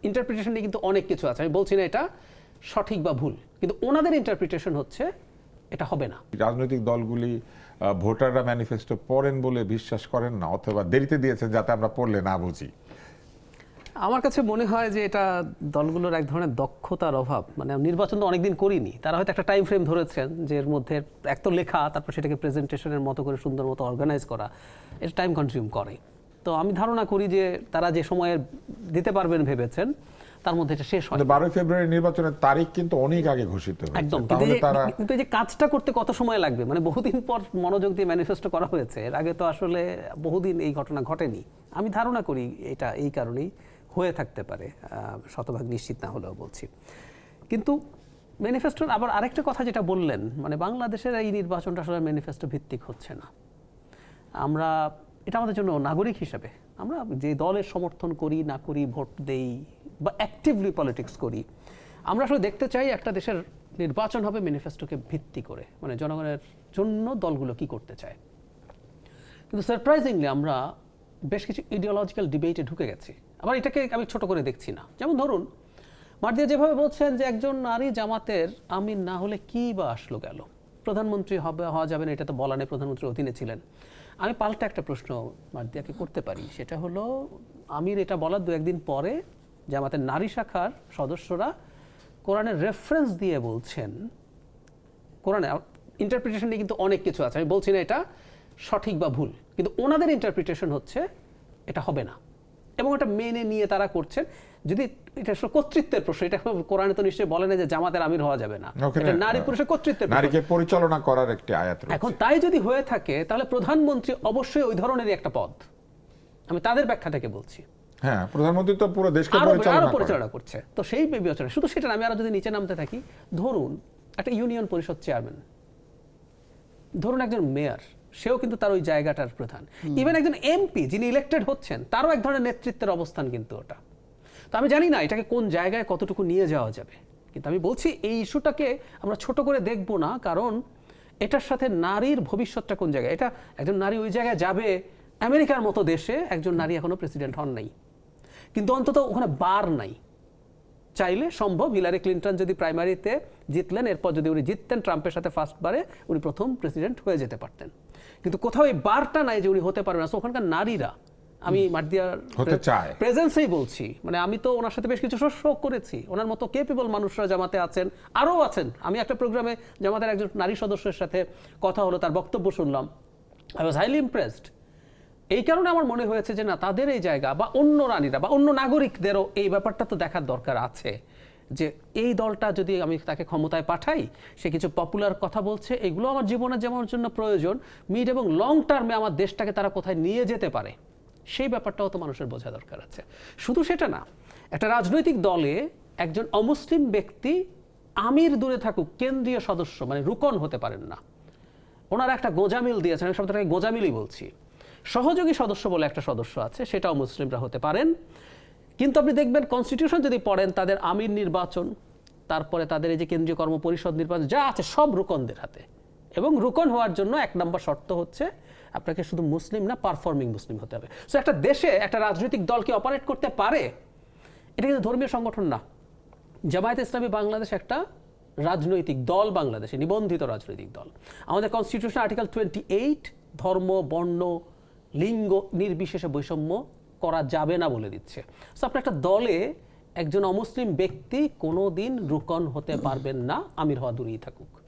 Interpretation নিয়ে কিন্তু অনেক কিছু আছে, আমি বলছি না এটা সঠিক বা ভুল, কিন্তু ওনাদের ইন্টারপ্রিটেশন হচ্ছে এটা হবে না। রাজনৈতিক দলগুলি ভোটাররা ম্যানিফেস্টো পড়েন বলে বিশ্বাস করেন না, অথবা দেরিতে দিয়েছেন যাতে আমরা পড়লে না বুঝি। আমার কাছে মনে হয় যে এটা দলগুলোর এক ধরনের দক্ষতার অভাব। মানে নির্বাচন তো অনেকদিন করিনি, তারা হয়তো একটা টাইম ফ্রেম ধরেছেন যে এর মধ্যে এক তো লেখা, তারপর সেটাকে প্রেজেন্টেশনের মতো করে সুন্দর মতো অর্গানাইজ করা, এটা টাইম কনজিউম করে। তো আমি ধারণা করি যে তারা যে সময়ে দিতে পারবেন ভেবেছেন তার মধ্যে এটা শেষ হয়। 12 ফেব্রুয়ারি নির্বাচনের তারিখ কিন্তু অনেক আগে ঘোষিত হয়েছে। একদম, তাহলে তারা কিন্তু এই যে কাজটা করতে কত সময় লাগবে, মানে বহুদিন পর মনোযোগ দিয়ে ম্যানিফেস্টো করা হয়েছে, এর আগে তো আসলে বহুদিন এই ঘটনা ঘটেনি। আমি ধারণা করি এটা এই কারণেই হয়ে থাকতে পারে, শতভাগ নিশ্চিত না হলেও বলছি। কিন্তু ম্যানিফেস্টোর আবার আরেকটা কথা যেটা বললেন, মানে বাংলাদেশের এই নির্বাচনটা আসলে ম্যানিফেস্টো ভিত্তিক হচ্ছে না। আমরা এটা আমাদের জন্য নাগরিক হিসেবে আমরা যে দলের সমর্থন করি না করি, ভোট দেই বা অ্যাক্টিভলি পলিটিক্স করি, আমরা আসলে দেখতে চাই একটা দেশের নির্বাচন হবে ম্যানিফেস্টোকে ভিত্তি করে, মানে জনগণের জন্য দলগুলো কি করতে চায়। কিন্তু সারপ্রাইজিংলি আমরা বেশ কিছু ইডিওলজিক্যাল ডিবেটে ঢুকে গেছি। আবার এটাকে আমি ছোট করে দেখছি না। যেমন ধরুন, মার্দিয়া যেভাবে বলছেন যে একজন নারী জামাতের আমির না হলে কি বা আসলো গেল, প্রধানমন্ত্রী হওয়া যাবে না, এটা তো বলা নেই, প্রধানমন্ত্রীর অধীনে ছিলেন। আমি পাল্টা একটা প্রশ্ন মার্দিয়াকে করতে পারি, সেটা হলো আমির এটা বলার দু একদিন পরে জামাতের নারী শাখার সদস্যরা কোরআনের রেফারেন্স দিয়ে বলছেন, কোরআনে ইন্টারপ্রিটেশন নিয়ে কিন্তু অনেক কিছু আছে, আমি বলছি না এটা সঠিক বা ভুল, কিন্তু ওনাদের ইন্টারপ্রিটেশন হচ্ছে এটা হবে না, এবং এটা মেনে নিয়ে তারা করছেন। যদি এটা কর্তৃত্বের প্রশ্ন, এটা কোরআনে তো নিশ্চয়ই বলে না যে জামাতের আমির হওয়া যাবে না, এটা নারী পুরুষের কর্তৃত্বের, নারীকে পরিচালনা করার একটি আয়াত রয়েছে। এখন তাই যদি হয়ে থাকে তাহলে প্রধানমন্ত্রী অবশ্যই ওই ধরনেরই একটা পদ। আমি তাদের ব্যাখ্যা থেকে বলছি। হ্যাঁ, প্রধানমন্ত্রী তো পুরো দেশকে পরিচালনা করছে, তো সেই বিবেচনা শুধু সেটা না। আমি আরো যদি নিচে নামতে থাকি, ধরুন একটা ইউনিয়ন পরিষদ চেয়ারম্যান, ধরুন একজন মেয়র, সেও কিন্তু তার ওই জায়গাটার প্রধান। ইভেন একজন এমপি যিনি ইলেক্টেড হচ্ছেন, তারও এক ধরনের নেতৃত্বের অবস্থান কিন্তু ওটা। তো আমি জানি না এটাকে কোন জায়গায় কতটুকু নিয়ে যাওয়া যাবে, কিন্তু আমি বলছি এই ইস্যুটাকে আমরা ছোট করে দেখব না, কারণ এটার সাথে নারীর ভবিষ্যৎটা কোন জায়গায়। এটা একজন নারী ওই জায়গায় যাবে, আমেরিকার মতো দেশে একজন নারী এখনো প্রেসিডেন্ট হন নাই, কিন্তু অন্তত ওখানে বার নাই। চাইলে সম্ভব, হিলারি ক্লিন্টন যদি প্রাইমারিতে জিতলেন, এরপর যদি উনি জিততেন ট্রাম্পের সাথে ফার্স্টবারে, উনি প্রথম প্রেসিডেন্ট হয়ে যেতে পারতেন, কিন্তু কোথাও এই বারটা নাই যে উনি হতে পারবেন না। ওখানকার নারীরা, আমি মার্দিয়ার প্রেজেন্সেই বলছি, মানে আমি তো ওনার সাথে বেশ কিছু শো করেছি, ওনার মতো কেপেবল মানুষরা জামাতে আছেন, আরও আছেন। আমি একটা প্রোগ্রামে জামাতের একজন নারী সদস্যের সাথে কথা হলো, তার বক্তব্য শুনলাম, আই ওয়াজ হাইলি ইমপ্রেসড। এই কারণে আমার মনে হয়েছে যে না, তাদের এই জায়গা বা অন্য রানীরা বা অন্য নাগরিকদেরও এই ব্যাপারটা তো দেখার দরকার আছে, যে এই দলটা যদি আমি তাকে ক্ষমতায় পাঠাই, সে কিছু পপুলার কথা বলছে, এগুলো আমার জীবনের যেমন জন্য প্রয়োজন, মিড এবং লং টার্মে আমার দেশটাকে তারা কোথায় নিয়ে যেতে পারে, সেই ব্যাপারটাও তো মানুষের বোঝা দরকার আছে। শুধু সেটা না, একটা রাজনৈতিক দলে একজন অমুসলিম ব্যক্তি আমির দূরে থাকুক, কেন্দ্রীয় সদস্য মানে রুকন হতে পারেন না। ওনারা একটা গোজামিল দিয়েছেন, আমি শব্দটাকে গোজামিলই বলছি। সহযোগী সদস্য বলে একটা সদস্য আছে, সেটাও মুসলিমরা হতে পারেন, কিন্তু আপনি দেখবেন কনস্টিটিউশন যদি পড়েন, তাদের আমির নির্বাচন, তারপরে তাদের এই যে কেন্দ্রীয় কর্ম পরিষদ নির্বাচন যা আছে সব রুকনদের হাতে, এবং রুকন হওয়ার জন্য এক নম্বর শর্ত হচ্ছে আপনাকে শুধু মুসলিম না, পারফর্মিং মুসলিম হতে হবে। সো একটা দেশে একটা রাজনৈতিক দলকে অপারেট করতে পারে, এটা কিন্তু ধর্মীয় সংগঠন না। জামায়াতে ইসলামী বাংলাদেশ একটা রাজনৈতিক দল, বাংলাদেশে নিবন্ধিত রাজনৈতিক দল। আমাদের কনস্টিটিউশন আর্টিকেল 28 ধর্ম, বর্ণ, লিঙ্গ নির্বিশেষে বৈষম্য করা যাবে না বলে দিচ্ছে। সো আপনার একটা দলে একজন অমুসলিম ব্যক্তি কোনোদিন রুকন হতে পারবেন না, আমির হওয়া দূরেই থাকুক।